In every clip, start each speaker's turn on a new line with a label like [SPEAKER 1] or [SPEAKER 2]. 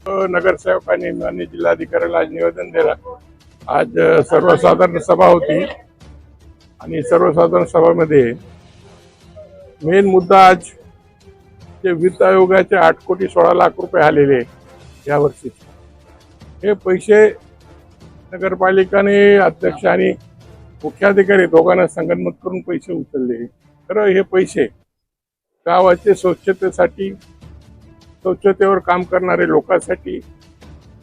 [SPEAKER 1] नगरसेवकांनी माननीय जिल्हाधिकाऱ्याला आज निवेदन दिलं। आज सर्वसाधारण सभा होती आणि सर्वसाधारण सभामध्ये मेन मुद्दा आज जे वित्त आयोगाचे 8,16,00,000 आलेले यावर्षी हे पैसे नगरपालिकाने अध्यक्ष आणि मुख्याधिकारी दोघांना संगनमत करून पैसे उचलले। तर हे पैसे गावाचे स्वच्छतेवर काम करणारे लोकांसाठी,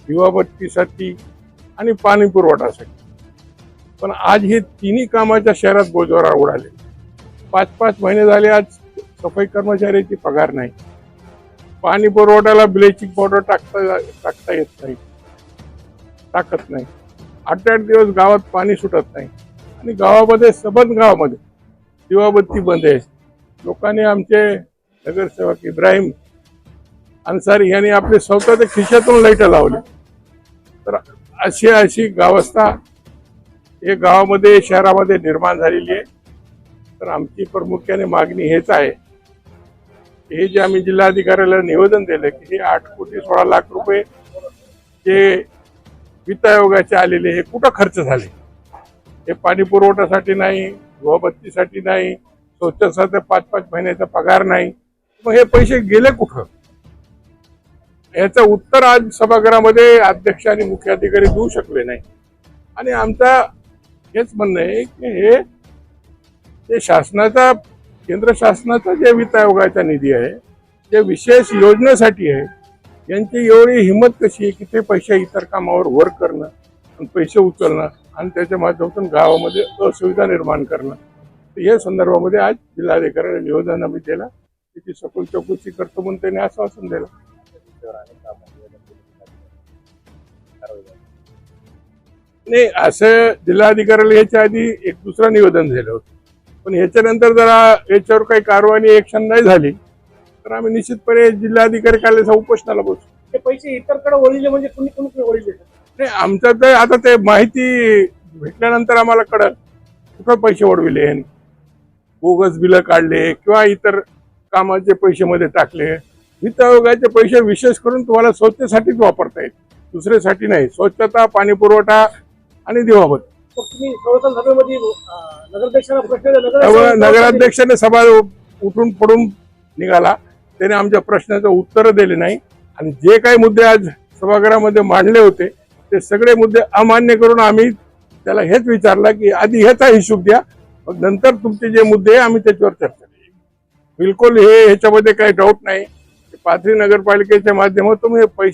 [SPEAKER 1] दिवाबत्तीसाठी आणि पाणी पुरवठ्यासाठी, पण आज हे तिन्ही कामाच्या शहरात बोजवारा उडाले। 5-5 महिने झाले आज सफाई कर्मचाऱ्याची पगार नाही, पाणी पुरवठ्याला ब्लिचिंग पावडर टाकता येत नाही, टाकत नाही। 8-8 दिवस गावात पाणी सुटत नाही आणि गावामध्ये सबंध गावामध्ये दिवाबत्ती बंद आहे। लोकांनी आमचे नगरसेवक इब्राहिम अन्सारी यांनी आपले स्वतःच्या खिशातून लाईट लावले। तर अशी गावस्था हे गावामध्ये शहरामध्ये निर्माण झालेली आहे। तर आमची प्रामुख्याने मागणी हेच आहे, हे जे आम्ही जिल्हाधिकाऱ्याला निवेदन दिले की हे 8,16,00,000 जे वित्त आयोगाचे आलेले हे कुठं खर्च झाले? हे पाणी पुरवठ्यासाठी नाही, दिवाबत्तीसाठी नाही, स्वच्छतेसाठी 5-5 महिन्याचा पगार नाही, मग हे पैसे गेले कुठं? याचं उत्तर आज सभागृहामध्ये अध्यक्ष आणि मुख्याधिकारी देऊ शकले नाही। आणि आमचा हेच म्हणणं आहे की हे शासनाचा, केंद्र शासनाचा जे वित्त आयोगाचा निधी आहे, जे विशेष योजनेसाठी आहे, यांची एवढी हिंमत कशी आहे की ते पैसे इतर कामावर वर्क करणं आणि पैसे उचलणं आणि त्याच्या माध्यमातून गावामध्ये असुविधा निर्माण करणं। या संदर्भामध्ये आज जिल्हाधिकाऱ्याला निवेदन आम्ही दिलं, त्याची सखोल चौकशी करतो म्हणून त्यांनी आश्वासन दिलं। नाही, असं जिल्हाधिकाऱ्याला याच्या आधी एक दुसरं निवेदन दिलं होतं, पण ह्याच्यानंतर जरा याच्यावर काही कारवाई ऍक्शन नाही झाली तर आम्ही निश्चितपणे जिल्हाधिकारी कार्यालयाच्या उपोषणाला बसू।
[SPEAKER 2] ते पैसे इतरकडे वळले म्हणजे कुणी वळले?
[SPEAKER 1] नाही, आमचं तर आता ते माहिती भेटल्यानंतर आम्हाला कळलं कुठं पैसे वळविले यांनी, बोगस बिलं काढले किंवा इतर कामाचे पैसे मध्ये टाकले। वित्त आयोगाचे पैसे विशेष करून तुम्हाला स्वच्छतेसाठीच वापरता येईल, दुसऱ्यासाठी नाही। स्वच्छता, पाणी पुरवठा आणि दिवाबत्ती।
[SPEAKER 2] तुम्ही संसद सभेमध्ये नगराध्यक्षांना प्रश्न
[SPEAKER 1] नगराध्यक्षाने सभा उठून पडून निघाला, त्याने आमच्या प्रश्नाचं उत्तर दिले नाही आणि जे काही मुद्दे आज सभागृहामध्ये मांडले होते ते सगळे मुद्दे अमान्य करून आम्ही त्याला हेच विचारलं की आधी ह्याचा हिशोब द्या, मग नंतर तुमचे जे मुद्दे आहे आम्ही त्याच्यावर चर्चा करू। बिलकुल ह्याच्यामध्ये काही डाऊट नाही, पाथरी नगरपालिकेच्या माध्यमातून हे पैसे